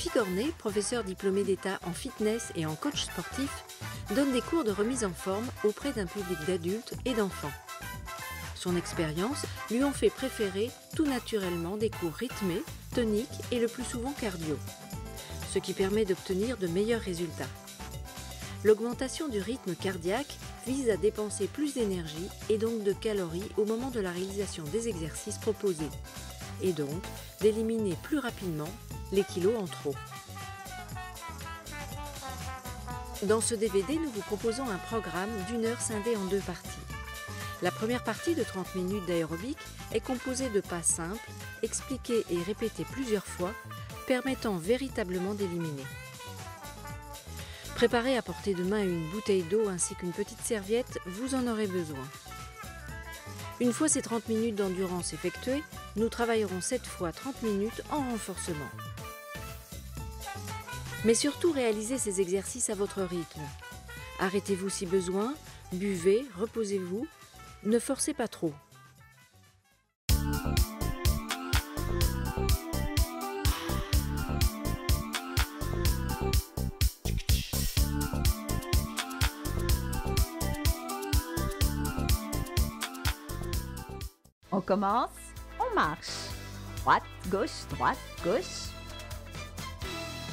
Sophie Cornet, professeure diplômée d'État en fitness et en coach sportif, donne des cours de remise en forme auprès d'un public d'adultes et d'enfants. Son expérience lui ont fait préférer tout naturellement des cours rythmés, toniques et le plus souvent cardio, ce qui permet d'obtenir de meilleurs résultats. L'augmentation du rythme cardiaque vise à dépenser plus d'énergie et donc de calories au moment de la réalisation des exercices proposés, et donc d'éliminer plus rapidement les kilos en trop. Dans ce DVD, nous vous proposons un programme d'1 heure scindé en 2 parties. La première partie de 30 minutes d'aérobic est composée de pas simples, expliqués et répétés plusieurs fois, permettant véritablement d'éliminer. Préparez à portée de main une bouteille d'eau ainsi qu'une petite serviette, vous en aurez besoin. Une fois ces 30 minutes d'endurance effectuées, nous travaillerons cette fois 30 minutes en renforcement. Mais surtout réalisez ces exercices à votre rythme. Arrêtez-vous si besoin, buvez, reposez-vous, ne forcez pas trop. On commence, on marche. Droite, gauche, gauche.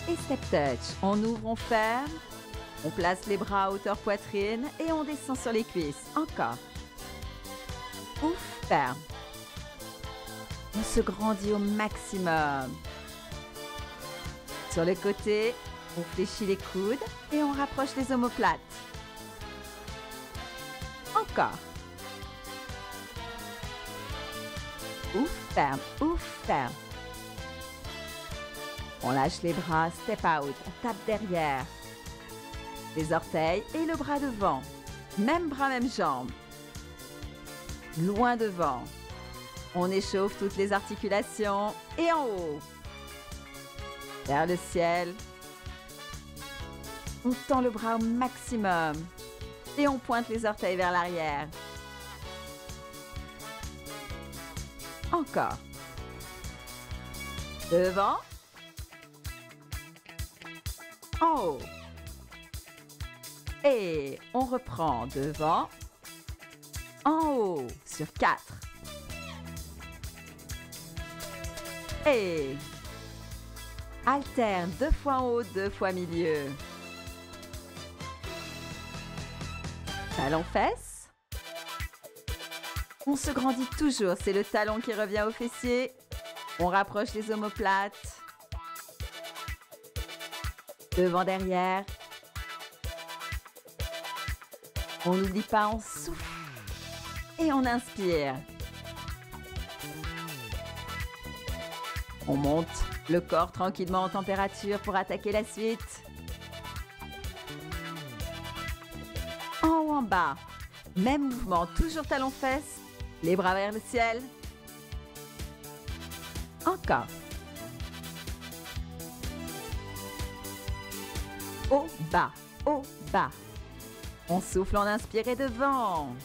Et step touch. On ouvre, on ferme. On place les bras à hauteur poitrine et on descend sur les cuisses. Encore. Ouf, ferme. On se grandit au maximum. Sur le côté, on fléchit les coudes et on rapproche les omoplates. Encore. Ouf, ferme, ouf, ferme. On lâche les bras, step out, on tape derrière. Les orteils et le bras devant. Même bras, même jambe. Loin devant. On échauffe toutes les articulations et en haut. Vers le ciel. On tend le bras au maximum et on pointe les orteils vers l'arrière. Encore. Devant. En haut. Et on reprend devant. En haut. Sur 4. Et alterne 2 fois en haut, 2 fois milieu. Talon fesse. On se grandit toujours, c'est le talon qui revient au fessier. On rapproche les omoplates. Devant, derrière. On n'oublie pas, on souffle. Et on inspire. On monte le corps tranquillement en température pour attaquer la suite. En haut, en bas. Même mouvement, toujours talon-fesse. Les bras vers le ciel. Encore. Haut, bas, haut, bas. On souffle, on inspire et devant.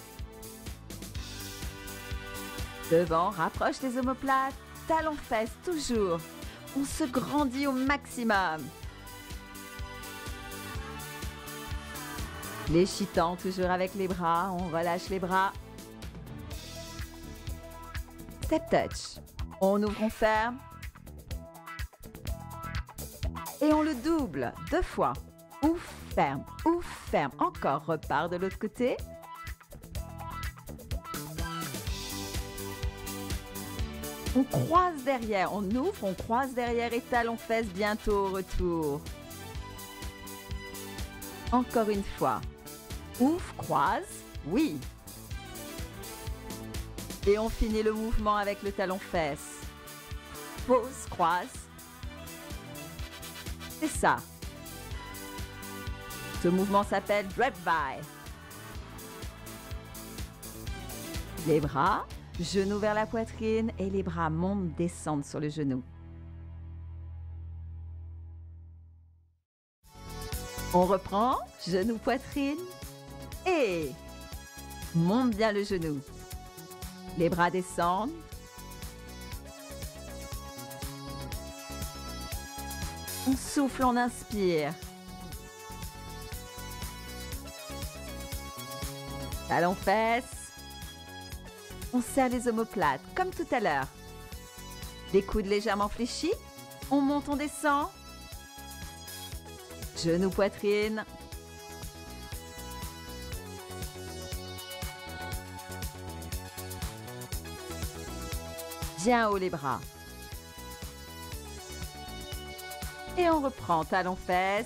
Devant, rapproche les omoplates. Talon-fesse, toujours. On se grandit au maximum. Les chitans, toujours avec les bras. On relâche les bras. Step touch. On ouvre, on ferme. Et on le double 2 fois. Ouf, ferme, ouf, ferme. Encore, repart de l'autre côté. On croise derrière, on ouvre, on croise derrière et talon-fesse bientôt au retour. Encore une fois. Ouf, croise, oui. Et on finit le mouvement avec le talon-fesse. Pause, croise. C'est ça. Ce mouvement s'appelle drive-by. Les bras, genoux vers la poitrine et les bras montent, descendent sur le genou. On reprend, genou, poitrine et monte bien le genou. Les bras descendent. On souffle, on inspire. Talons fesses. On serre les omoplates, comme tout à l'heure. Les coudes légèrement fléchis. On monte, on descend. Genoux, poitrine. Bien haut les bras. Et on reprend, talons fesses.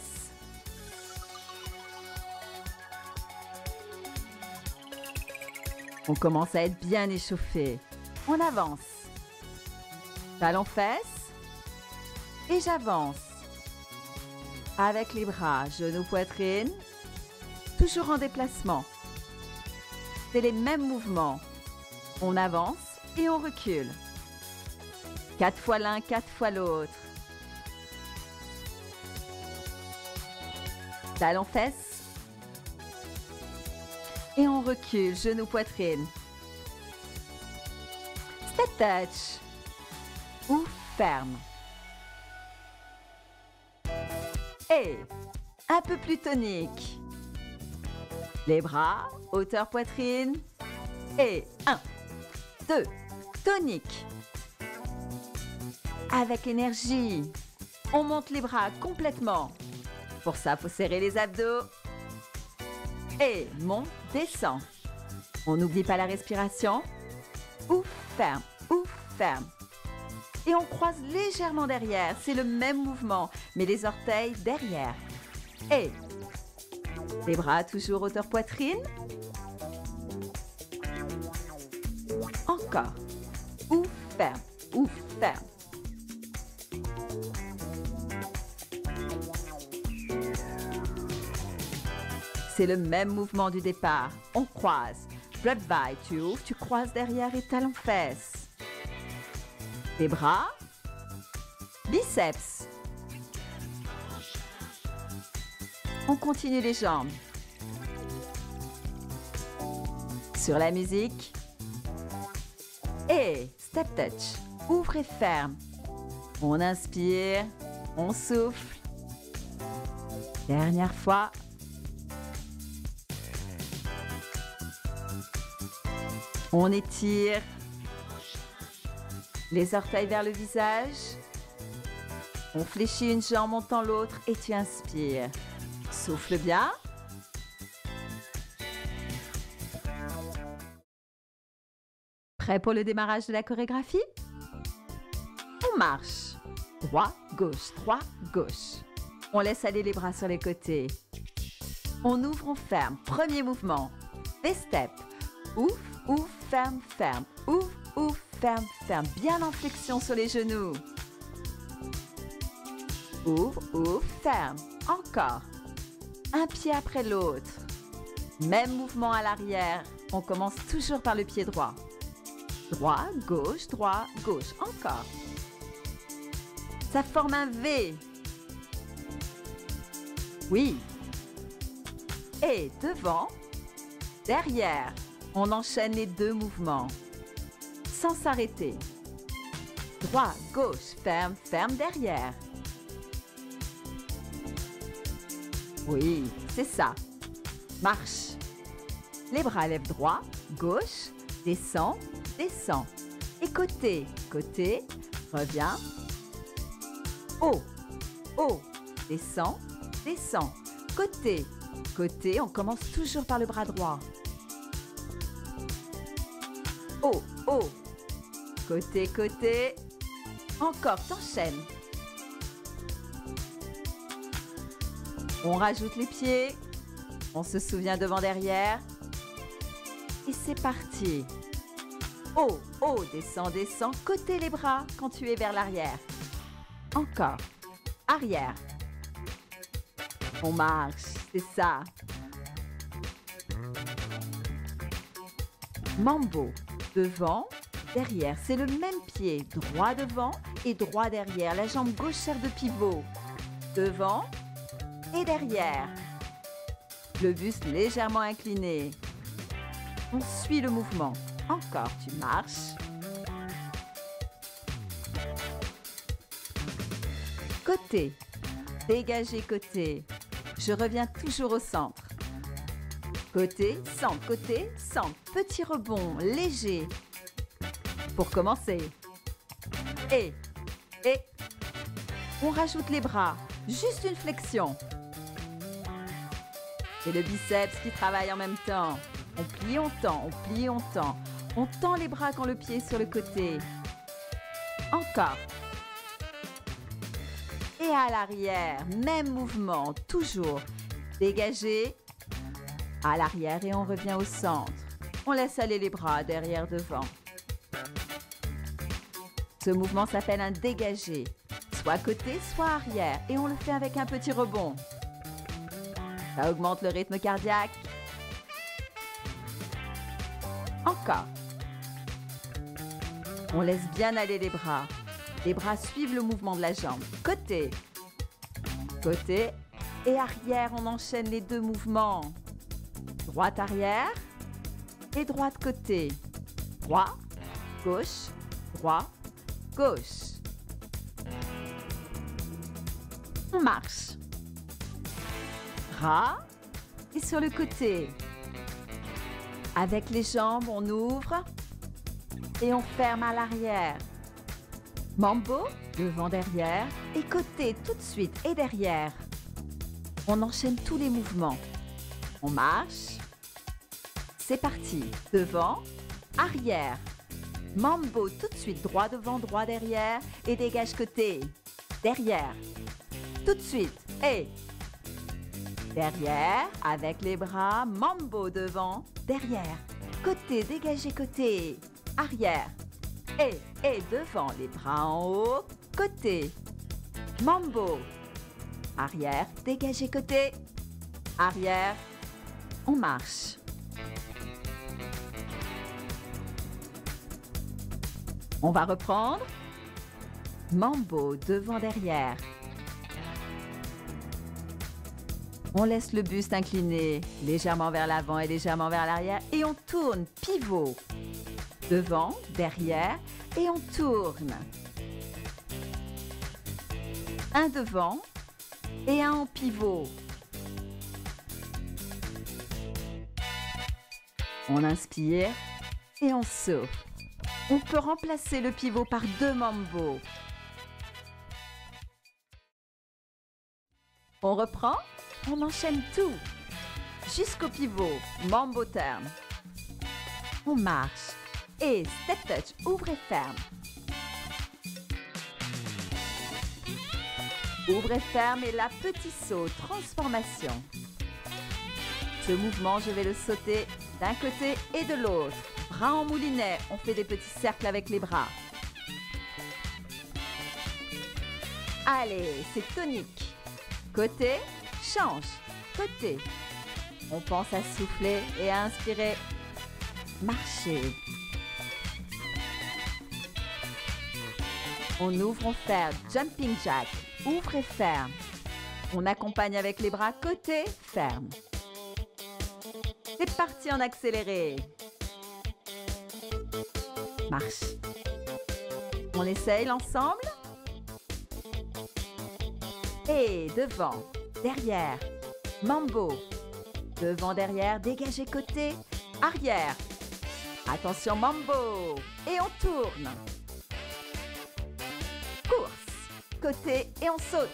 On commence à être bien échauffé. On avance. Talons fesses. Et j'avance. Avec les bras, genoux, poitrine. Toujours en déplacement. C'est les mêmes mouvements. On avance et on recule. 4 fois l'un, 4 fois l'autre. Talons fesses. Et on recule, genoux, poitrine. Step touch. Ou ferme. Et un peu plus tonique. Les bras, hauteur poitrine. Et 1, 2, tonique. Avec énergie, on monte les bras complètement. Pour ça, il faut serrer les abdos. Et monte, descend. On n'oublie pas la respiration. Ouf, ferme, ouf, ferme. Et on croise légèrement derrière. C'est le même mouvement, mais les orteils derrière. Et les bras toujours hauteur poitrine. Encore. Ouf, ferme, ouf, ferme. C'est le même mouvement du départ. On croise. Revive, tu ouvres, tu croises derrière et talons fesses. Les bras. Biceps. On continue les jambes. Sur la musique. Et step touch. Ouvre et ferme. On inspire. On souffle. Dernière fois. On étire les orteils vers le visage. On fléchit une jambe, montant l'autre et tu inspires. Souffle bien. Prêt pour le démarrage de la chorégraphie? On marche. Droit, gauche, droit, gauche. On laisse aller les bras sur les côtés. On ouvre, on ferme. Premier mouvement. Des steps. Ouf, ouf, ferme, ferme. Ouf, ouf, ferme, ferme. Bien en flexion sur les genoux. Ouvre, ouf, ferme. Encore. Un pied après l'autre. Même mouvement à l'arrière. On commence toujours par le pied droit. Droit, gauche, droit, gauche. Encore. Ça forme un V. Oui. Et devant, derrière. On enchaîne les deux mouvements. Sans s'arrêter. Droit, gauche, ferme, ferme derrière. Oui, c'est ça. Marche. Les bras lèvent droit, gauche, descend, descend. Et côté, côté, reviens. Haut, haut, descend, descend. Côté, côté, on commence toujours par le bras droit. Haut, haut. Côté, côté. Encore, t'enchaînes. On rajoute les pieds. On se souvient devant, derrière. Et c'est parti. Haut, haut, descend, descend. Côté les bras quand tu es vers l'arrière. Encore. Arrière. On marche, c'est ça. Mambo. Devant, derrière. C'est le même pied. Droit devant et droit derrière. La jambe gauche sert de pivot. Devant et derrière. Le buste légèrement incliné. On suit le mouvement. Encore, tu marches. Côté, dégagez côté. Je reviens toujours au centre. Côté, centre, côté, centre. Petit rebond léger. Pour commencer. Et. On rajoute les bras. Juste une flexion. C'est le biceps qui travaille en même temps. On plie, on tend, on plie, on tend. On tend les bras quand le pied est sur le côté. Encore. Et à l'arrière, même mouvement, toujours. Dégagez. À l'arrière et on revient au centre. On laisse aller les bras derrière, devant. Ce mouvement s'appelle un dégagé. Soit côté, soit arrière. Et on le fait avec un petit rebond. Ça augmente le rythme cardiaque. Encore. On laisse bien aller les bras. Les bras suivent le mouvement de la jambe. Côté. Côté et arrière, on enchaîne les deux mouvements. Droite arrière et droite côté. Droit, gauche, droit, gauche. On marche. Bras et sur le côté. Avec les jambes, on ouvre et on ferme à l'arrière. Mambo, devant, derrière et côté tout de suite et derrière. On enchaîne tous les mouvements. On marche. C'est parti. Devant, arrière. Mambo tout de suite, droit devant, droit derrière et dégage côté. Derrière. Tout de suite et derrière avec les bras. Mambo devant, derrière. Côté, dégagez côté. Arrière. Et devant, les bras en haut. Côté. Mambo. Arrière, dégagez côté. Arrière. On marche. On va reprendre. Mambo, devant, derrière. On laisse le buste incliné légèrement vers l'avant et légèrement vers l'arrière. Et on tourne, pivot. Devant, derrière et on tourne. Un devant et un en pivot. On inspire et on souffle. On peut remplacer le pivot par deux mambo. On reprend, on enchaîne tout. Jusqu'au pivot, mambo turn. On marche. Et step touch, ouvre et ferme. Ouvre et ferme et la petit saut, transformation. Ce mouvement, je vais le sauter d'un côté et de l'autre. Bras en moulinet, on fait des petits cercles avec les bras. Allez, c'est tonique. Côté, change. Côté. On pense à souffler et à inspirer. Marcher. On ouvre, on ferme. Jumping jack. Ouvre et ferme. On accompagne avec les bras côté, ferme. C'est parti en accéléré. Marche. On essaye l'ensemble. Et devant, derrière. Mambo. Devant, derrière, dégagez côté, arrière. Attention, mambo. Et on tourne. Course. Côté et on saute.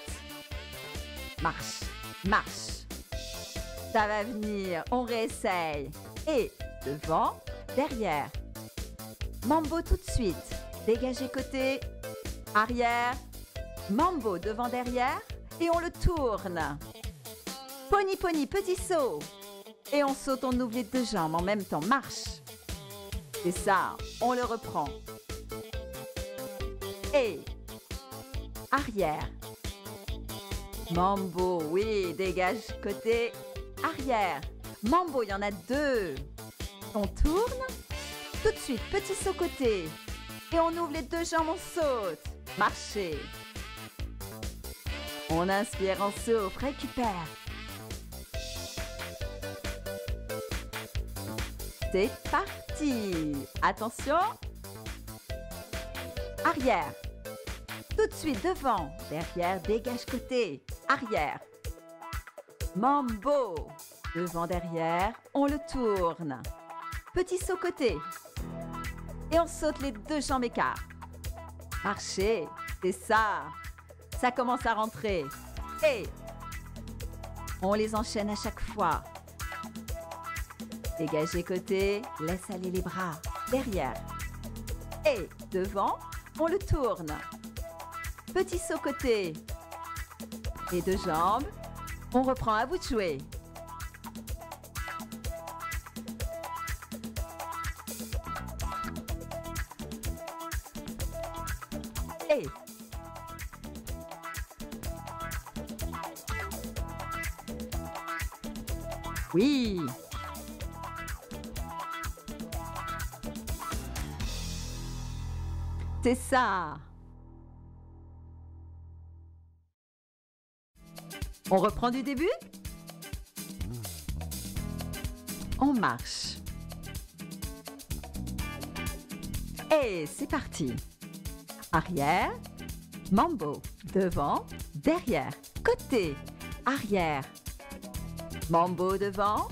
Marche, marche. Ça va venir, on réessaye. Et devant, derrière. Mambo tout de suite. Dégagez côté, arrière. Mambo devant, derrière. Et on le tourne. Pony, pony, petit saut. Et on saute, on ouvre les deux jambes en même temps. Marche. C'est ça, on le reprend. Et arrière. Mambo, oui, dégage côté, arrière. Mambo, il y en a deux. On tourne. Tout de suite, petit saut côté. Et on ouvre les deux jambes, on saute. Marchez. On inspire, on souffle, récupère. C'est parti. Attention. Arrière. Tout de suite devant, derrière, dégage côté, arrière. Mambo. Devant, derrière, on le tourne. Petit saut côté. Et on saute les deux jambes écart. Marchez, c'est ça. Ça commence à rentrer. Et on les enchaîne à chaque fois. Dégagez côté, laisse aller les bras. Derrière. Et devant, on le tourne. Petit saut côté. Les deux jambes. On reprend, à vous de jouer. Et oui. C'est ça. On reprend du début. On marche. Et c'est parti. Arrière, mambo. Devant, derrière, côté, arrière. Mambo devant.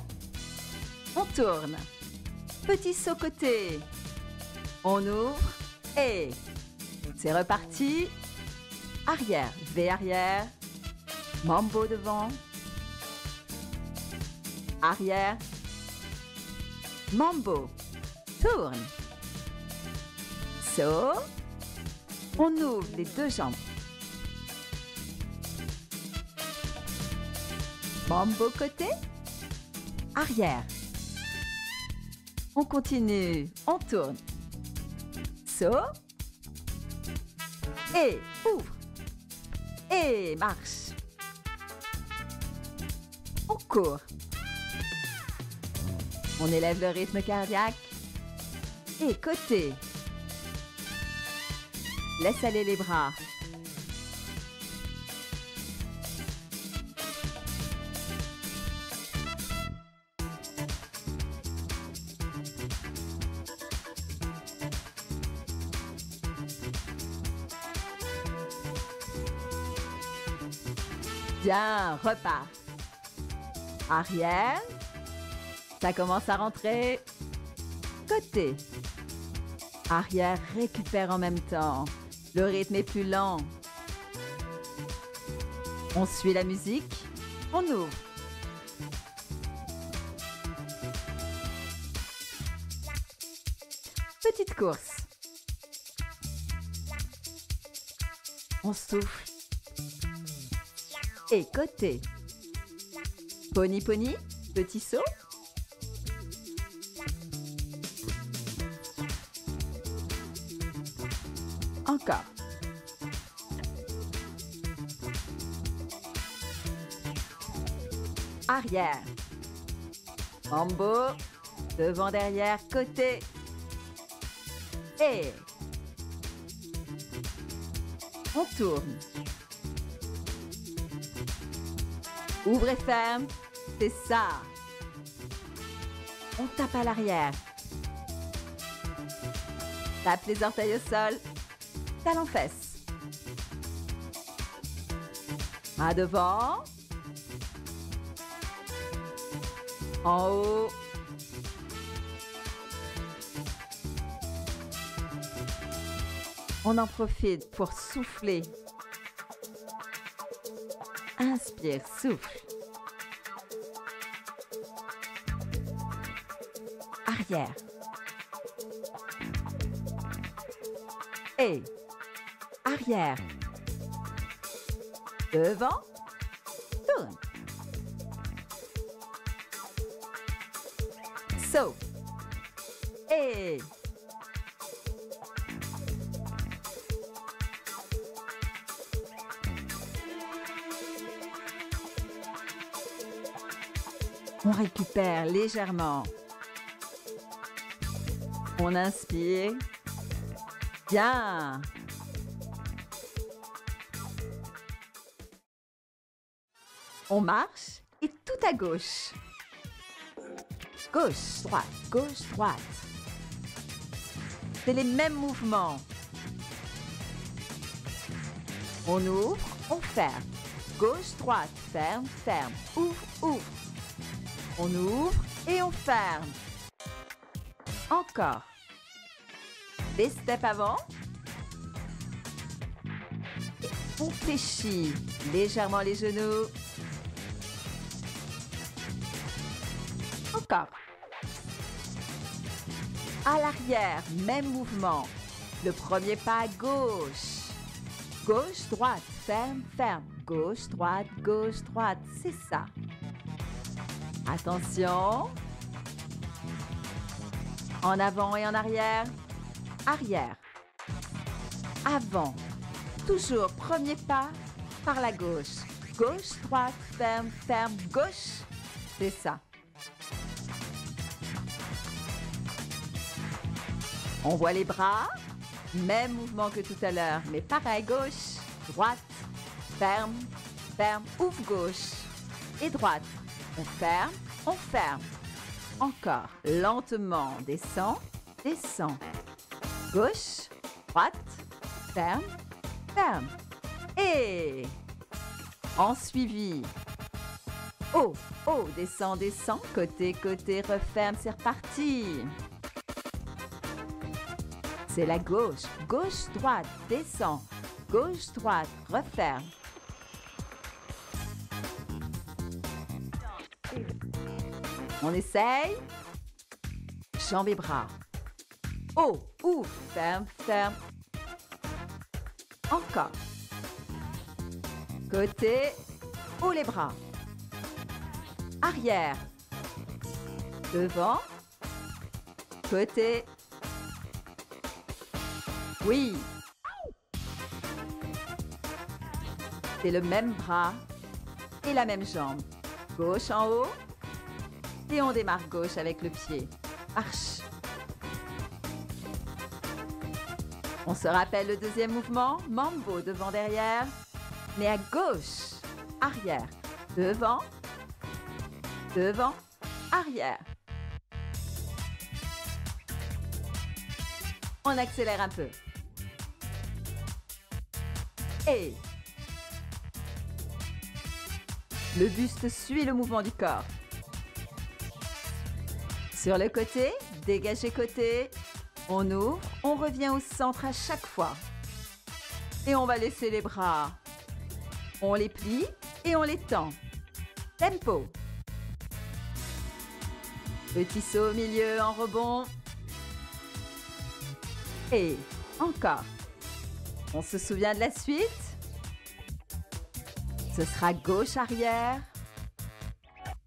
On tourne. Petit saut côté. On ouvre et c'est reparti. Arrière, V arrière. Mambo devant. Arrière. Mambo. Tourne. Saut. On ouvre les deux jambes. Mambo côté. Arrière. On continue. On tourne. Saut. Et ouvre. Et marche. On court. On élève le rythme cardiaque. Et côté. Laisse aller les bras. Bien, repart. Arrière. Ça commence à rentrer. Côté. Arrière, récupère en même temps. Le rythme est plus lent. On suit la musique. On ouvre. Petite course. On souffle. Et côté. Pony pony, petit saut. Encore. Arrière. Mambo. Devant, derrière, côté. Et on tourne. Ouvre et ferme. C'est ça. On tape à l'arrière. Tape les orteils au sol. Talons fesses. Main devant. En haut. On en profite pour souffler. Inspire, souffle. Arrière. Et arrière. Devant. Tourne. Saut. Et on récupère légèrement. On inspire. Bien. On marche et tout à gauche. Gauche, droite, gauche, droite. C'est les mêmes mouvements. On ouvre, on ferme. Gauche, droite, ferme, ferme. Ouvre, ouvre. On ouvre et on ferme. Encore. Des steps avant. Et on fléchit légèrement les genoux. Encore. À l'arrière, même mouvement. Le premier pas à gauche. Gauche, droite, ferme, ferme. Gauche, droite, c'est ça. Attention. En avant et en arrière. Arrière. Avant. Toujours premier pas par la gauche. Gauche, droite, ferme, ferme, gauche. C'est ça. On voit les bras. Même mouvement que tout à l'heure, mais pareil, gauche, droite, ferme, ferme, ouvre gauche et droite. On ferme. Encore, lentement, descend, descend. Gauche, droite, ferme, ferme. Et en suivi. Haut, haut, descend, descend, côté, côté, referme, c'est reparti. C'est la gauche. Gauche, droite, descend. Gauche, droite, referme. On essaye. Jambes et bras. Haut, ouvre, ferme, ferme. Encore. Côté, haut les bras. Arrière. Devant. Côté. Oui. C'est le même bras et la même jambe. Gauche en haut. Et on démarre gauche avec le pied. Marche. On se rappelle le deuxième mouvement. Mambo devant, derrière. Mais à gauche. Arrière. Devant. Devant. Arrière. On accélère un peu. Et le buste suit le mouvement du corps. Sur le côté, dégagez côté. On ouvre, on revient au centre à chaque fois. Et on va laisser les bras. On les plie et on les tend. Tempo. Petit saut au milieu en rebond. Et encore. On se souvient de la suite. Ce sera gauche arrière.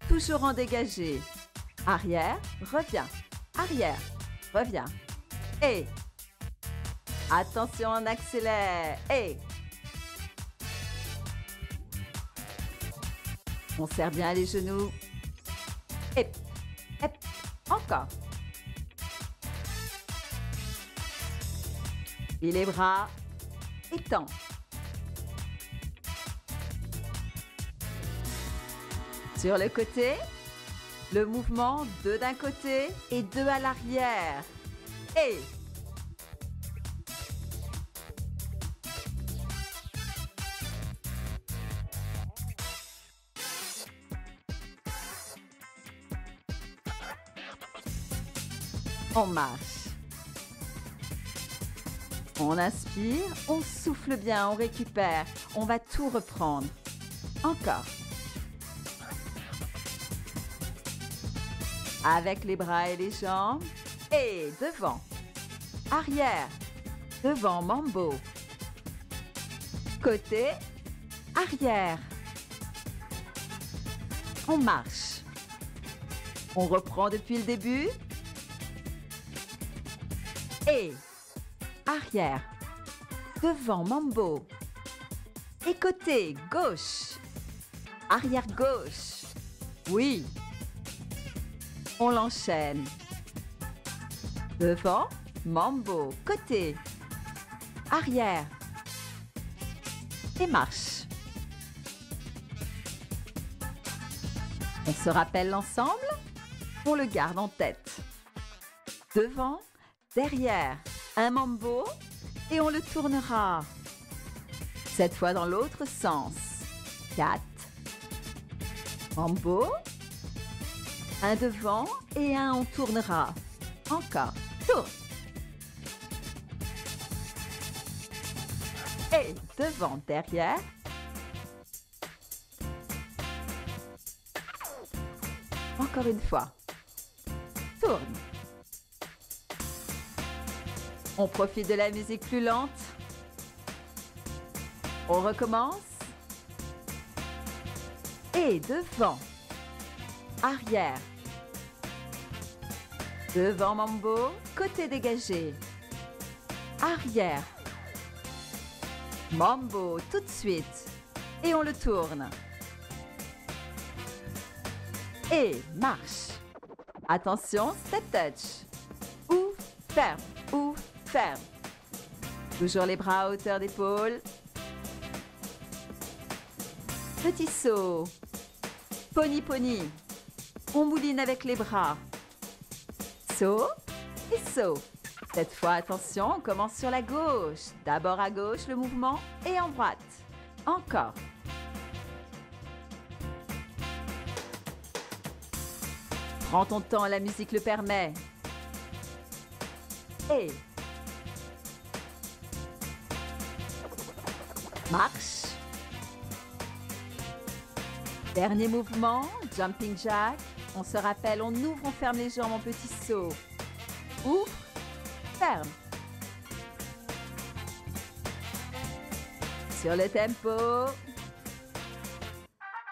Toujours en dégagé. Arrière, reviens. Arrière, reviens. Et attention, on accélère. Et on serre bien les genoux. Et encore. Et les bras. Étends. Sur le côté, le mouvement 2 d'un côté et 2 à l'arrière. Et on marche. On inspire, on souffle bien, on récupère. On va tout reprendre. Encore. Avec les bras et les jambes. Et devant. Arrière. Devant, mambo. Côté. Arrière. On marche. On reprend depuis le début. Et arrière, devant, mambo. Et côté, gauche. Arrière gauche. Oui. On l'enchaîne. Devant, mambo. Côté. Arrière. Et marche. On se rappelle l'ensemble. On le garde en tête. Devant, derrière. Un mambo et on le tournera. Cette fois dans l'autre sens. 4. Mambo. Un devant et un on tournera. Encore. Tourne. Et devant, derrière. Encore une fois. Tourne. On profite de la musique plus lente. On recommence. Et devant. Arrière. Devant mambo, côté dégagé. Arrière. Mambo tout de suite. Et on le tourne. Et marche. Attention, step touch. Ou ferme, ou ferme. Toujours les bras à hauteur d'épaule. Petit saut. Pony pony. On mouline avec les bras. Saut et saut. Cette fois, attention, on commence sur la gauche. D'abord à gauche le mouvement et en droite. Encore. Prends ton temps, la musique le permet. Et marche. Dernier mouvement, jumping jack. On se rappelle, on ouvre, on ferme les jambes en petit saut. Ouvre, ferme. Sur le tempo.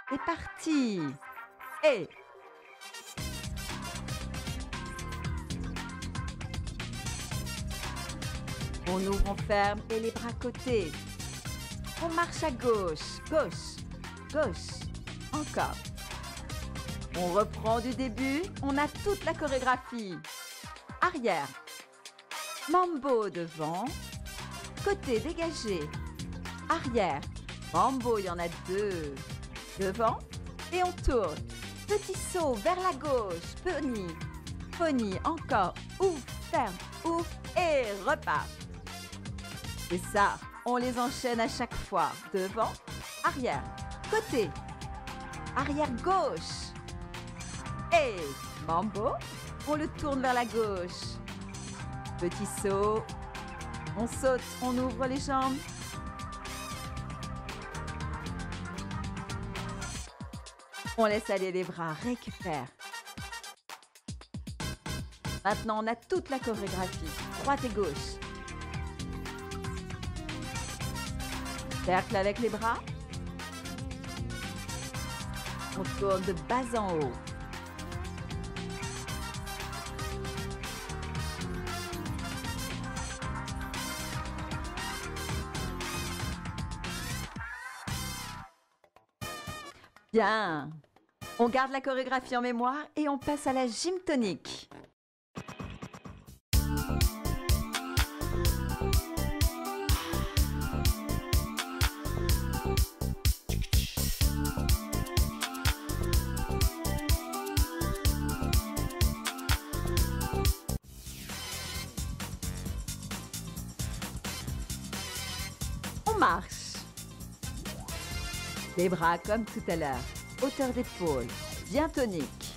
C'est parti. Et on ouvre, on ferme et les bras côtés. On marche à gauche, gauche, gauche. Encore. On reprend du début. On a toute la chorégraphie. Arrière. Mambo devant. Côté dégagé. Arrière. Mambo, il y en a 2. Devant. Et on tourne. Petit saut vers la gauche. Pony. Pony. Encore. Ouvre, ferme, ouvre et repart. C'est ça. On les enchaîne à chaque fois. Devant. Arrière. Côté. Arrière gauche. Et mambo, on le tourne vers la gauche. Petit saut. On saute, on ouvre les jambes. On laisse aller les bras, récupère. Maintenant, on a toute la chorégraphie. Droite et gauche. Cercle avec les bras. On tourne de bas en haut. Bien. On garde la chorégraphie en mémoire et on passe à la gym tonique. On marche. Les bras comme tout à l'heure. Hauteur d'épaule, bien tonique.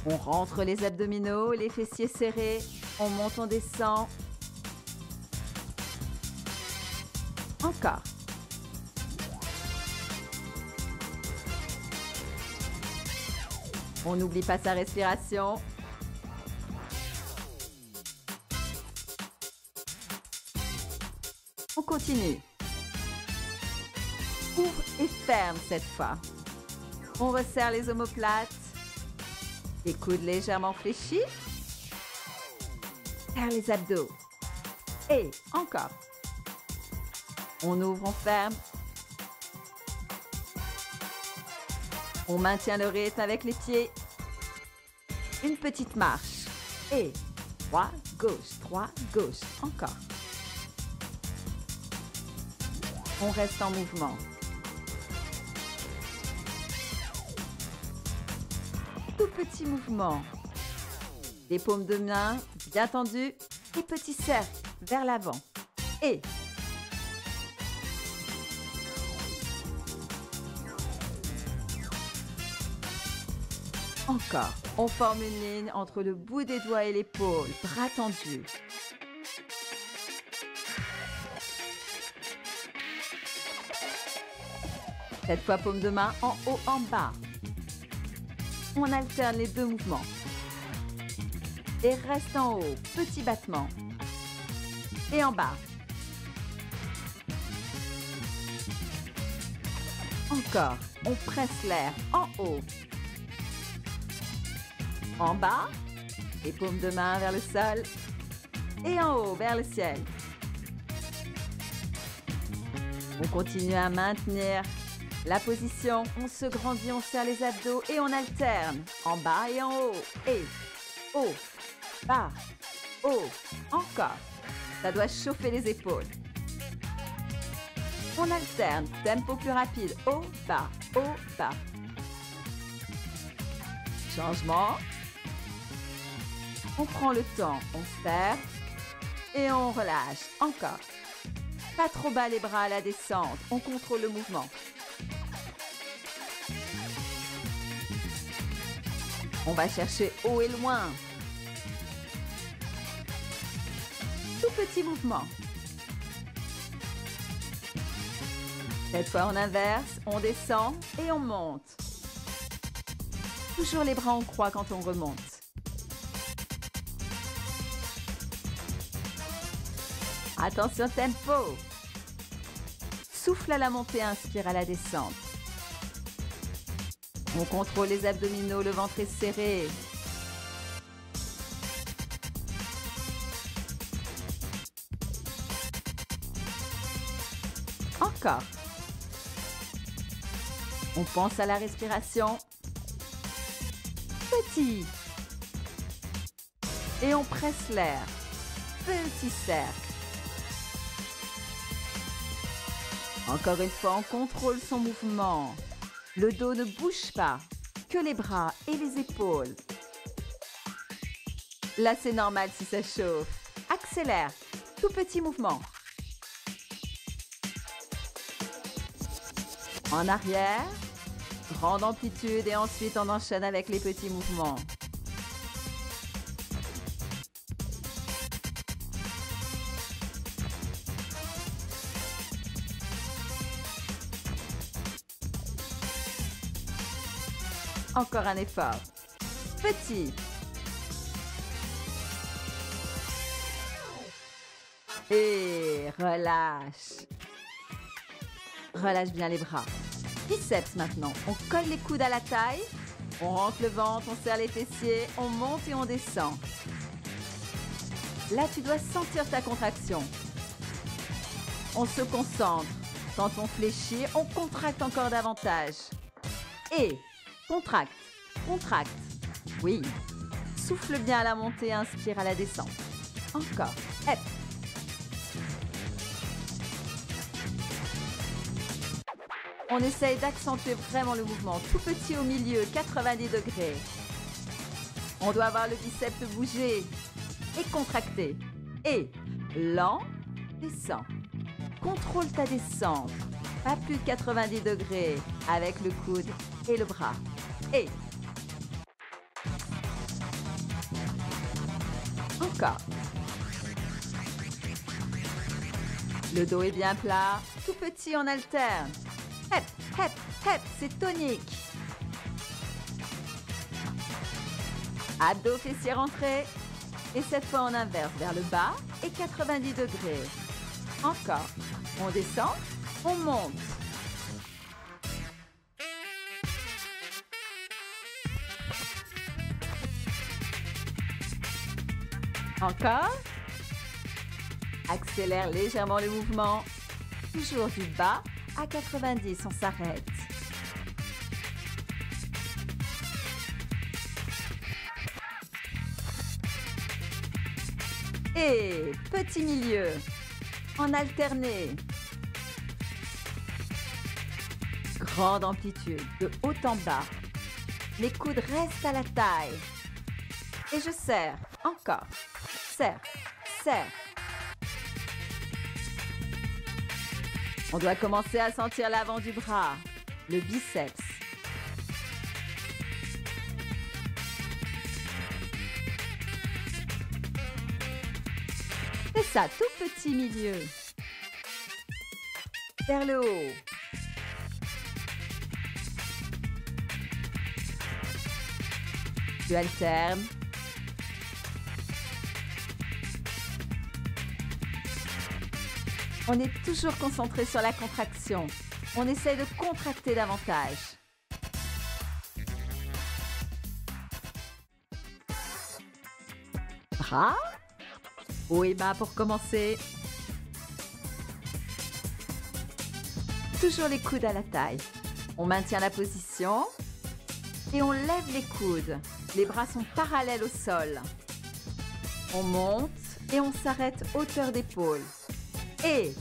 On rentre les abdominaux, les fessiers serrés. On monte, on descend. Encore. On n'oublie pas sa respiration. On continue. Ouvre et ferme cette fois. On resserre les omoplates. Les coudes légèrement fléchis. Serre les abdos. Et encore. On ouvre, on ferme. On maintient le rythme avec les pieds. Une petite marche. Et droit, gauche, encore. On reste en mouvement. Tout petit mouvement. Les paumes de main bien tendues et petit cercle vers l'avant. Et Encore. On forme une ligne entre le bout des doigts et l'épaule, bras tendus. Cette fois, paume de main en haut, en bas. On alterne les deux mouvements. Et reste en haut, petit battement. Et en bas. Encore, on presse l'air en haut. En bas, et paume de main vers le sol. Et en haut, vers le ciel. On continue à maintenir la position. On se grandit, on serre les abdos et on alterne. En bas et en haut. Et haut, bas, haut. Encore. Ça doit chauffer les épaules. On alterne. Tempo plus rapide. Haut, bas, haut, bas. Changement. On prend le temps. On serre et on relâche. Encore. Pas trop bas les bras à la descente. On contrôle le mouvement. On va chercher haut et loin. Tout petit mouvement. Cette fois on inverse, on descend et on monte. Toujours les bras en croix quand on remonte. Attention tempo. Souffle à la montée, inspire à la descente. On contrôle les abdominaux, le ventre est serré. Encore. On pense à la respiration. Petit. Et on presse l'air. Petit cercle. Encore une fois, on contrôle son mouvement. Le dos ne bouge pas, que les bras et les épaules. Là, c'est normal si ça chauffe. Accélère, tout petit mouvement. En arrière, grande amplitude et ensuite on enchaîne avec les petits mouvements. Encore un effort. Petit. Et relâche. Relâche bien les bras. Biceps maintenant. On colle les coudes à la taille. On rentre le ventre, on serre les fessiers, on monte et on descend. Là, tu dois sentir ta contraction. On se concentre. Quand on fléchit, on contracte encore davantage. Et contracte, contracte. Oui. Souffle bien à la montée, inspire à la descente. Encore. Hep. On essaye d'accentuer vraiment le mouvement. Tout petit au milieu, 90 degrés. On doit avoir le biceps bouger et contracter. Et lent, descend. Contrôle ta descente. Pas plus de 90 degrés avec le coude et le bras. Et encore. Le dos est bien plat. Tout petit, on alterne. Hep, hep, hep, c'est tonique. Abdos, fessiers rentrés. Et cette fois, on inverse vers le bas et 90 degrés. Encore. On descend, on monte. Encore. Accélère légèrement le mouvement. Toujours du bas à 90, on s'arrête. Et petit milieu, en alterné. Grande amplitude, de haut en bas. Les coudes restent à la taille. Et je serre, encore. Serre, serre. On doit commencer à sentir l'avant du bras, le biceps. C'est ça, tout petit milieu. Vers le haut. Tu alternes. On est toujours concentré sur la contraction. On essaie de contracter davantage. Bras. Haut et bas pour commencer. Toujours les coudes à la taille. On maintient la position et on lève les coudes. Les bras sont parallèles au sol. On monte et on s'arrête hauteur d'épaule. Et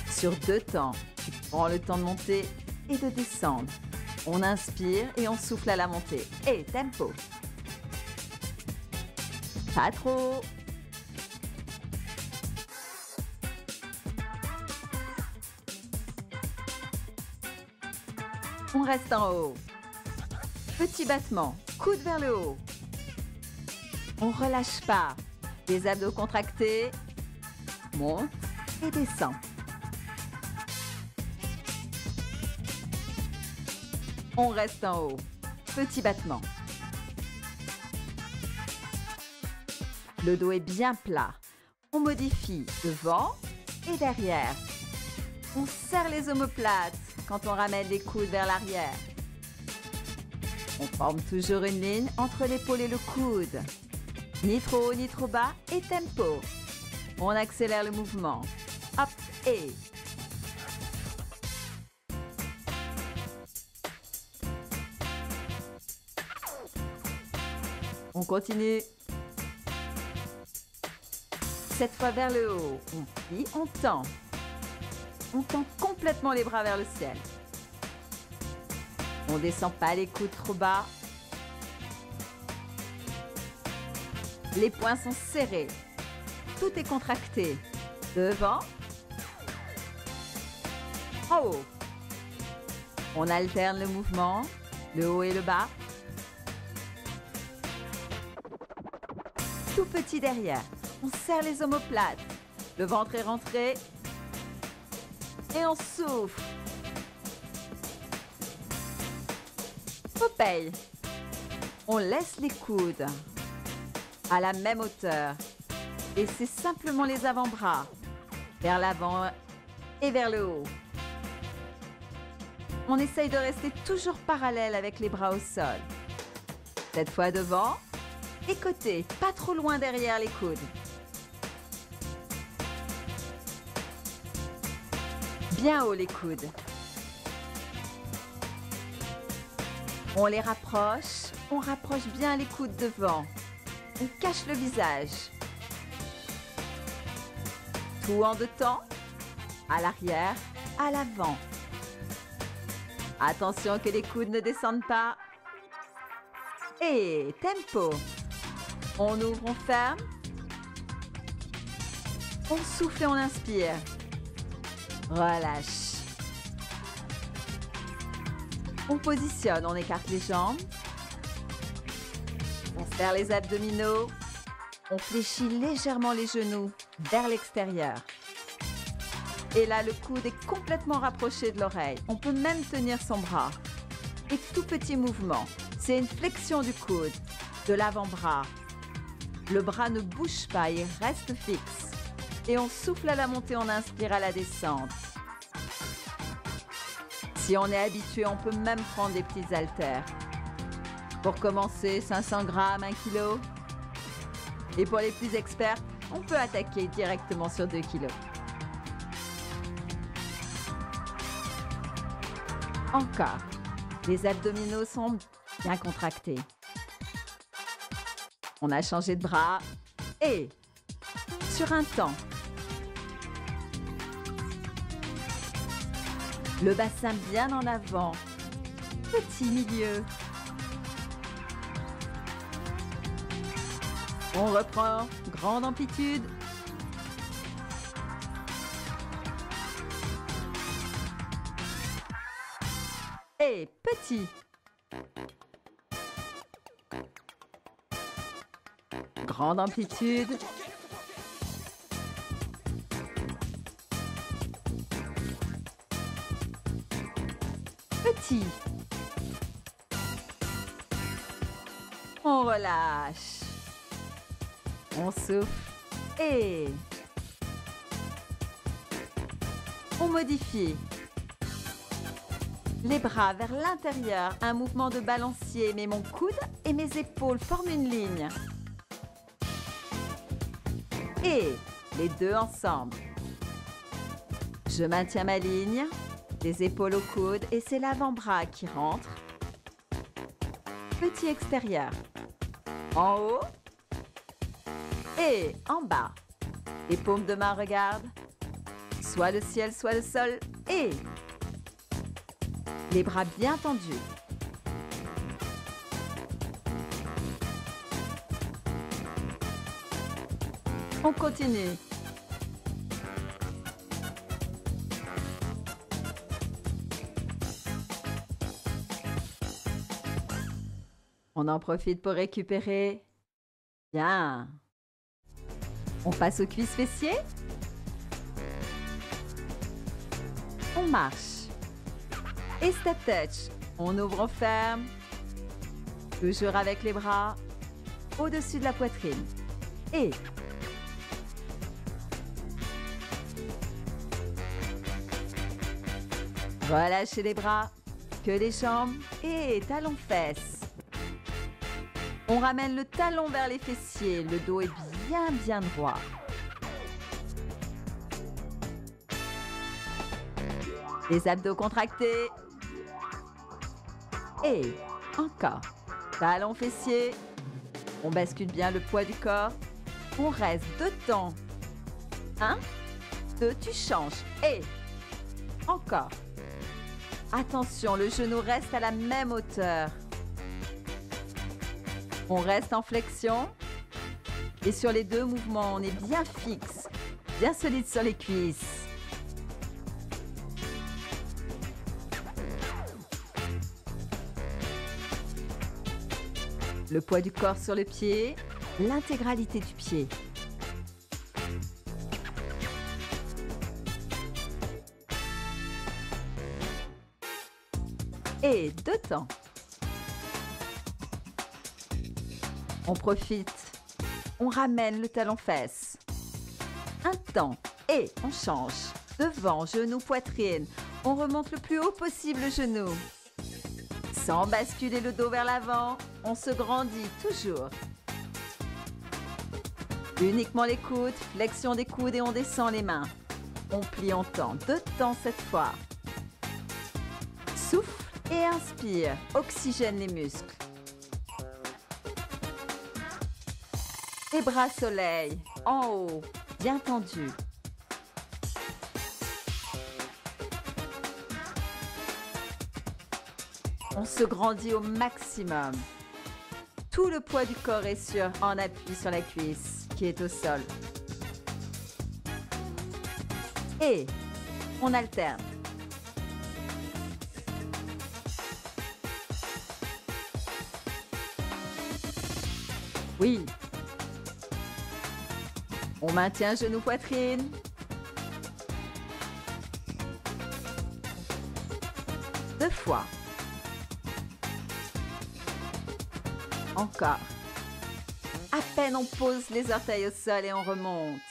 sur 2 temps, tu prends le temps de monter et de descendre. On inspire et on souffle à la montée. Et tempo. Pas trop. On reste en haut. Petit battement, coude vers le haut. On relâche pas. Les abdos contractés. Monte et descend. On reste en haut. Petit battement. Le dos est bien plat. On modifie devant et derrière. On serre les omoplates quand on ramène les coudes vers l'arrière. On forme toujours une ligne entre l'épaule et le coude. Ni trop haut ni trop bas et tempo. On accélère le mouvement. Hop et... On continue. Cette fois vers le haut. On plie, on tend. On tend complètement les bras vers le ciel. On ne descend pas les coudes trop bas. Les poings sont serrés. Tout est contracté. Devant. En haut. On alterne le mouvement, le haut et le bas. Tout petit derrière. On serre les omoplates. Le ventre est rentré. Et on souffle. Popeye. On laisse les coudes à la même hauteur. Et c'est simplement les avant-bras vers l'avant et vers le haut. On essaye de rester toujours parallèle avec les bras au sol. Cette fois devant et côté, pas trop loin derrière les coudes. Bien haut les coudes. On les rapproche, on rapproche bien les coudes devant. On cache le visage. Tout en 2 temps, à l'arrière, à l'avant. Attention que les coudes ne descendent pas. Et tempo. On ouvre, on ferme. On souffle et on inspire. Relâche. On positionne, on écarte les jambes. On serre les abdominaux. On fléchit légèrement les genoux vers l'extérieur. Et là, le coude est complètement rapproché de l'oreille. On peut même tenir son bras. Et tout petit mouvement. C'est une flexion du coude, de l'avant-bras. Le bras ne bouge pas, il reste fixe. Et on souffle à la montée, on inspire à la descente. Si on est habitué, on peut même prendre des petits haltères. Pour commencer, 500 grammes, 1 kg. Et pour les plus experts, on peut attaquer directement sur 2 kg. Encore. Les abdominaux sont bien contractés. On a changé de bras. Et sur un temps. Le bassin bien en avant. Petit milieu. On reprend. Grande amplitude. Et petit. Grande amplitude. Petit. On relâche. On souffle et on modifie. Les bras vers l'intérieur, un mouvement de balancier, mais mon coude et mes épaules forment une ligne. Et les deux ensemble. Je maintiens ma ligne, les épaules au coude et c'est l'avant-bras qui rentre. Petit extérieur. En haut et en bas. Les paumes de main regardent. Soit le ciel, soit le sol et les bras bien tendus. On continue. On en profite pour récupérer. Bien. On passe aux cuisses fessiers. On marche. Et step touch. On ouvre, on ferme. Toujours avec les bras au-dessus de la poitrine. Et relâchez les bras, que les jambes et talons-fesses. On ramène le talon vers les fessiers, le dos est bien droit. Les abdos contractés. Et encore. Talon fessier. On bascule bien le poids du corps. On reste 2 temps. 1, 2, tu changes. Et encore. Attention, le genou reste à la même hauteur. On reste en flexion. Et sur les 2 mouvements, on est bien fixe, bien solide sur les cuisses. Le poids du corps sur le pied, l'intégralité du pied. Et 2 temps. On profite. On ramène le talon-fesse. Un temps. Et on change. Devant, genou, poitrine. On remonte le plus haut possible le genou. Sans basculer le dos vers l'avant, on se grandit toujours. Uniquement les coudes, flexion des coudes et on descend les mains. On plie, on tend. 2 temps cette fois. Souffle et inspire. Oxygène les muscles. Les bras soleil, en haut, bien tendus. On se grandit au maximum. Tout le poids du corps est en appui sur la cuisse qui est au sol. Et on alterne. Oui. On maintient genou poitrine. Deux fois. Encore. À peine on pose les orteils au sol et on remonte.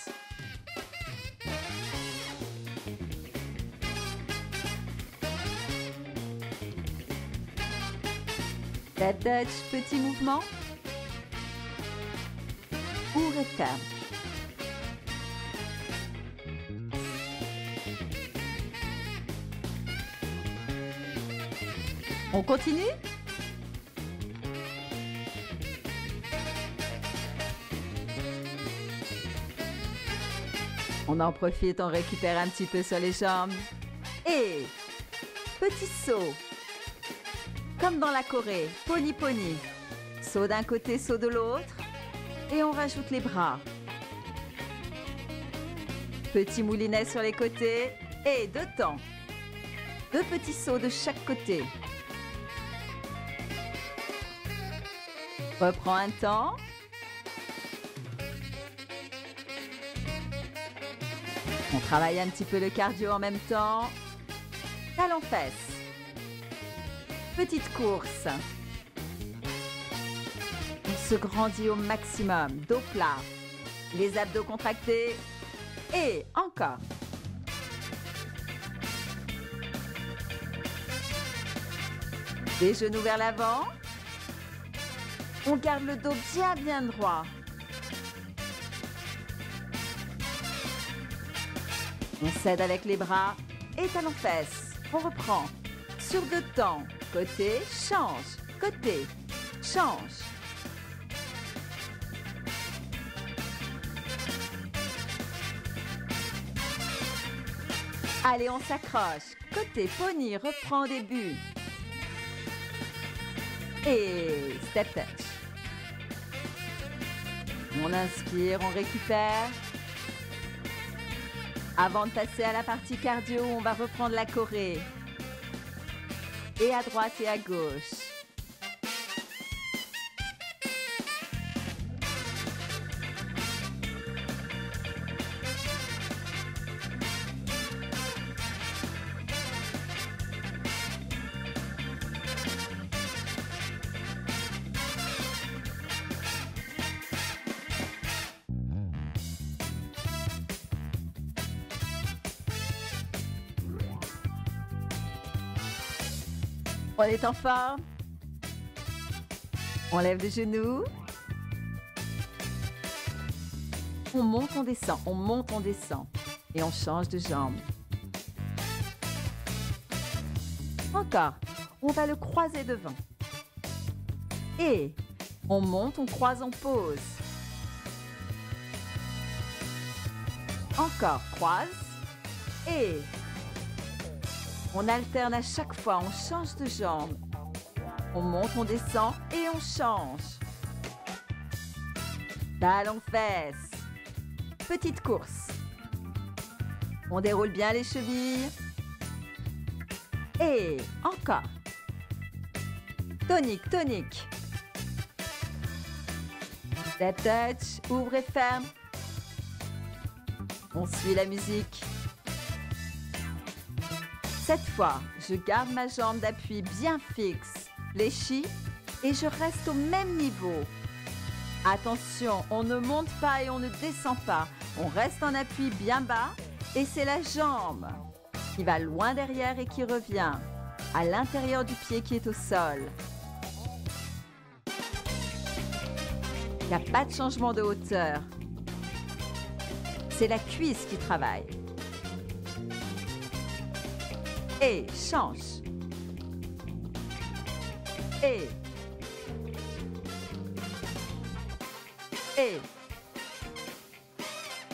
La touch, petit mouvement. Ouvre et ferme. On continue? On en profite, on récupère un petit peu sur les jambes. Et petit saut. Comme dans la Corée, pony-pony. Saut d'un côté, saut de l'autre. Et on rajoute les bras. Petit moulinet sur les côtés. Et 2 temps. 2 petits sauts de chaque côté. Reprends un temps. On travaille un petit peu le cardio en même temps. Talons-fesses. Petite course. On se grandit au maximum. Dos plat. Les abdos contractés. Et encore. Les genoux vers l'avant. On garde le dos bien droit. On s'aide avec les bras et talons-fesses. On reprend. Sur 2 temps. Côté, change. Côté, change. Allez, on s'accroche. Côté, pony, reprend au début. Et step touch. On inspire, on récupère. Avant de passer à la partie cardio, on va reprendre la choré. Et à droite et à gauche. On est en forme. On lève le genou. On monte, on descend. On monte, on descend. Et on change de jambe. Encore. On va le croiser devant. Et on monte, on croise, on pose. Encore. Croise. Et on alterne à chaque fois, on change de jambe. On monte, on descend et on change. Talons-fesses. Petite course. On déroule bien les chevilles. Et encore. Tonique, tonique. Step touch, ouvre et ferme. On suit la musique. Cette fois, je garde ma jambe d'appui bien fixe, fléchie, et je reste au même niveau. Attention, on ne monte pas et on ne descend pas. On reste en appui bien bas et c'est la jambe qui va loin derrière et qui revient à l'intérieur du pied qui est au sol. Il n'y a pas de changement de hauteur. C'est la cuisse qui travaille. Et change. Et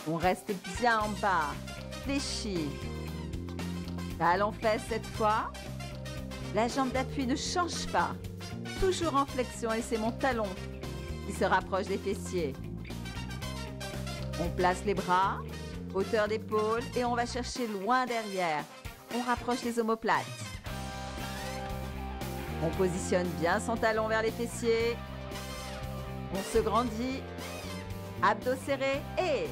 on reste bien en bas, fléchi. Talons-fesses cette fois. La jambe d'appui ne change pas. Toujours en flexion et c'est mon talon qui se rapproche des fessiers. On place les bras, hauteur d'épaule et on va chercher loin derrière. On rapproche les omoplates. On positionne bien son talon vers les fessiers. On se grandit. Abdos serrés et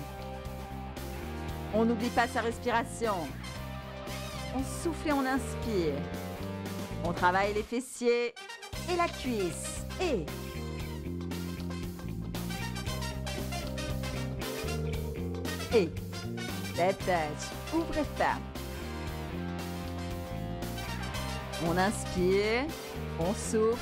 on n'oublie pas sa respiration. On souffle et on inspire. On travaille les fessiers et la cuisse. Et step touch, ouvre et ferme. On inspire, on souffle.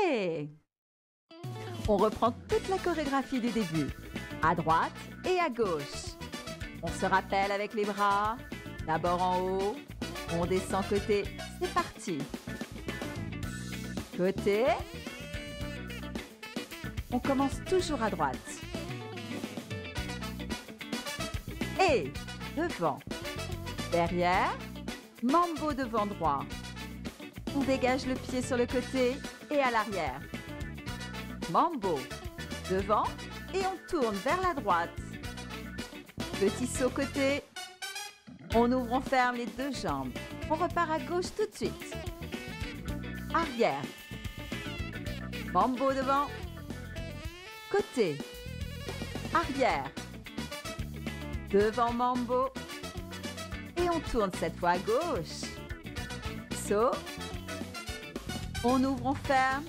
Et on reprend toute la chorégraphie du début, à droite et à gauche. On se rappelle avec les bras, d'abord en haut, on descend côté, c'est parti. Côté, on commence toujours à droite. Et devant, derrière, mambo devant droit. On dégage le pied sur le côté et à l'arrière. Mambo, devant et on tourne vers la droite. Petit saut côté. On ouvre, on ferme les deux jambes. On repart à gauche tout de suite. Arrière. Mambo devant. Côté. Arrière. Devant mambo. Et on tourne cette fois à gauche. Saut. On ouvre, on ferme.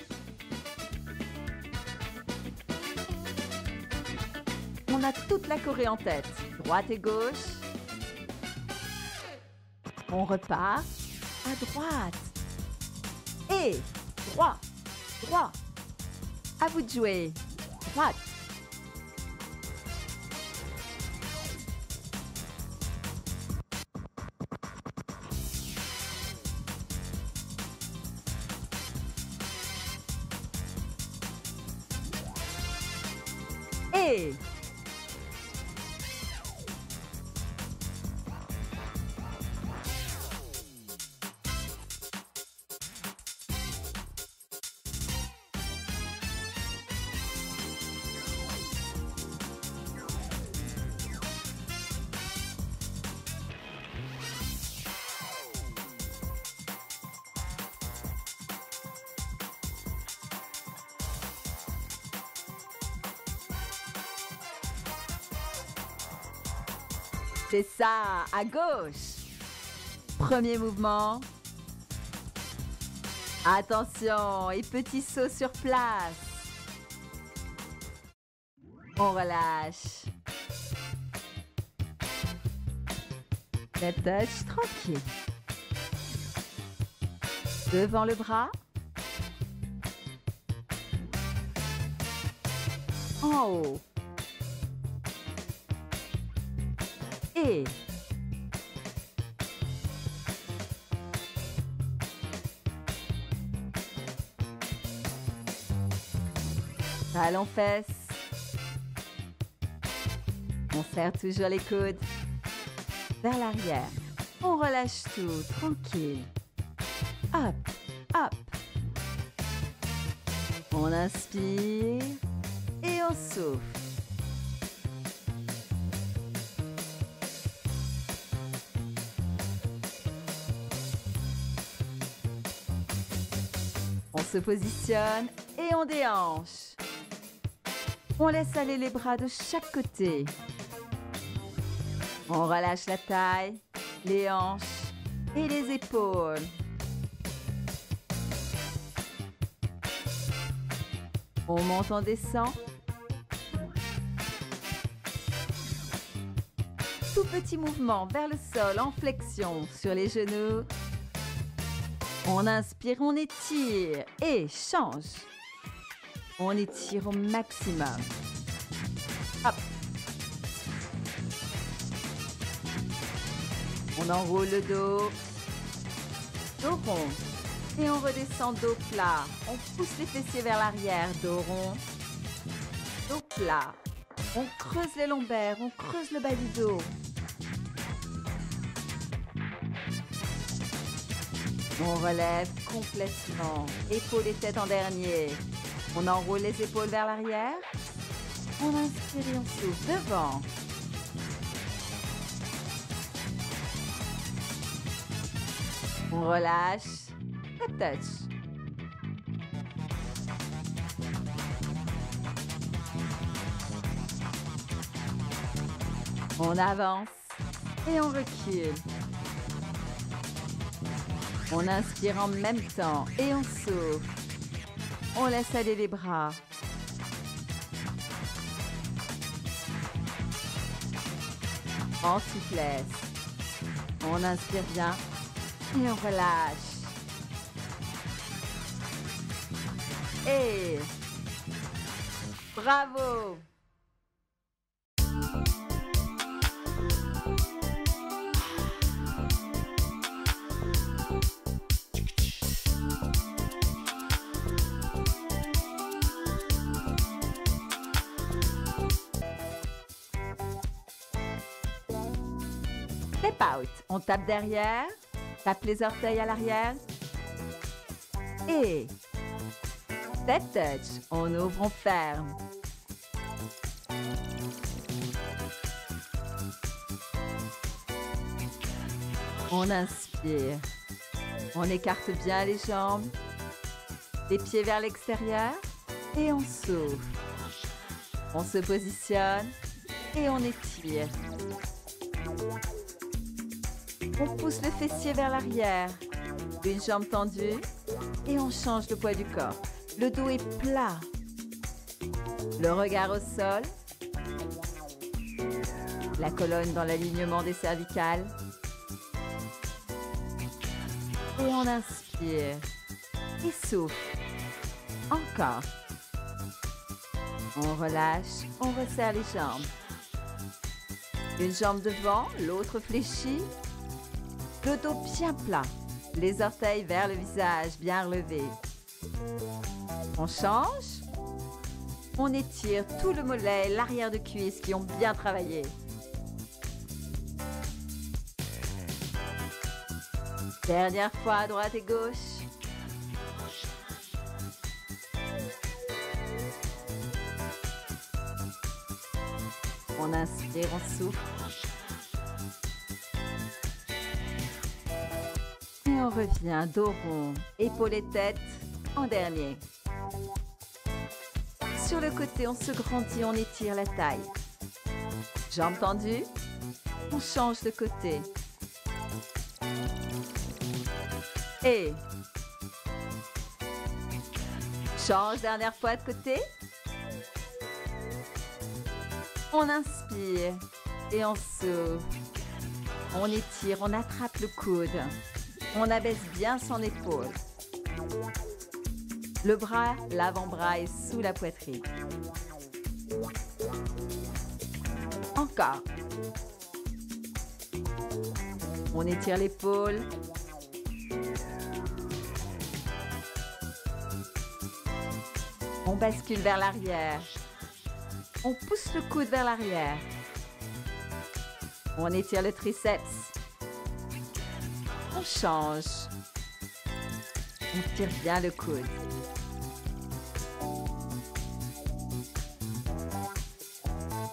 On a toute la choré en tête. Droite et gauche. On repart à droite. Et droit, droit. À vous de jouer. Droite. Et c'est ça, à gauche. Premier mouvement. Attention, et petit saut sur place. On relâche. Step touch, tranquille. Devant le bras. En haut. Et talons fesses. On serre toujours les coudes vers l'arrière. On relâche tout, tranquille. Hop, hop. On inspire et on souffle. On se positionne et on déhanche. On laisse aller les bras de chaque côté. On relâche la taille, les hanches et les épaules. On monte, on descend. Tout petit mouvement vers le sol en flexion sur les genoux. On inspire, on étire et change. On étire au maximum. Hop. On enroule le dos. Dos rond. Et on redescend dos plat. On pousse les fessiers vers l'arrière. Dos rond. Dos plat. On creuse les lombaires. On creuse le bas du dos. On relève complètement. Épaules et tête en dernier. On enroule les épaules vers l'arrière. On inspire et on souffle devant. On relâche. Step touch. On avance et on recule. On inspire en même temps et on souffle. On laisse aller les bras. En souplesse. On inspire bien et on relâche. Et bravo! Step out. On tape derrière, tape les orteils à l'arrière. Et step touch. On ouvre, on ferme. On inspire. On écarte bien les jambes. Les pieds vers l'extérieur. et on souffle. On se positionne et on étire. On pousse le fessier vers l'arrière. Une jambe tendue et on change le poids du corps. Le dos est plat. Le regard au sol. La colonne dans l'alignement des cervicales. Et on inspire. Et souffle. Encore. On relâche, on resserre les jambes. Une jambe devant, l'autre fléchie. Le dos bien plat. Les orteils vers le visage, bien relevés. On change. On étire tout le mollet et l'arrière de cuisse qui ont bien travaillé. Dernière fois à droite et gauche. On inspire, on souffle. Et on revient, dos rond, épaules et tête en dernier. Sur le côté, on se grandit, on étire la taille. Jambes tendues, on change de côté. Et change, dernière fois de côté. On inspire et on souffle. On étire, on attrape le coude. On abaisse bien son épaule. Le bras, l'avant-bras est sous la poitrine. Encore. On étire l'épaule. On bascule vers l'arrière. On pousse le coude vers l'arrière. On étire le triceps. On change. On tire bien le coude.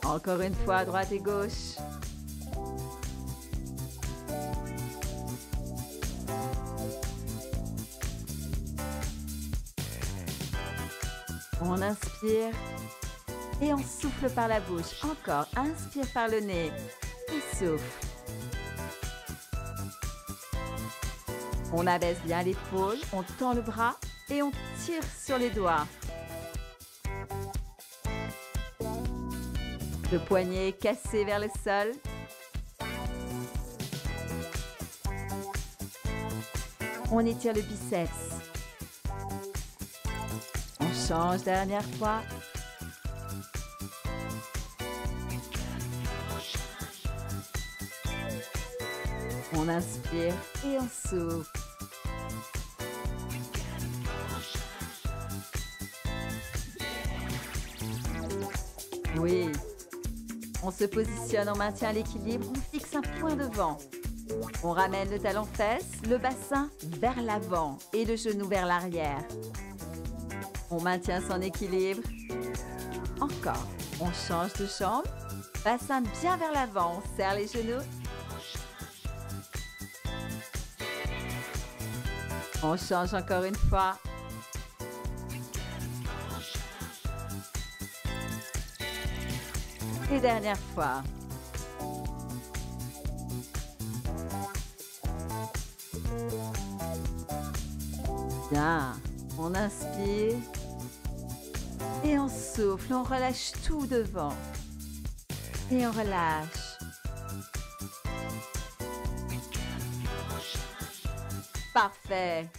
Encore une fois, à droite et gauche. On inspire et on souffle par la bouche. Encore, inspire par le nez et souffle. On abaisse bien l'épaule, on tend le bras et on tire sur les doigts. Le poignet est cassé vers le sol. On étire le biceps. On change, dernière fois. On inspire et on souffle. Oui. On se positionne, on maintient l'équilibre, on fixe un point devant. On ramène le talon fesse, le bassin vers l'avant et le genou vers l'arrière. On maintient son équilibre. Encore. On change de jambe. Bassin bien vers l'avant, on serre les genoux. On change encore une fois. Et dernière fois. Bien. On inspire. Et on souffle. On relâche tout devant. Et on relâche. Parfait.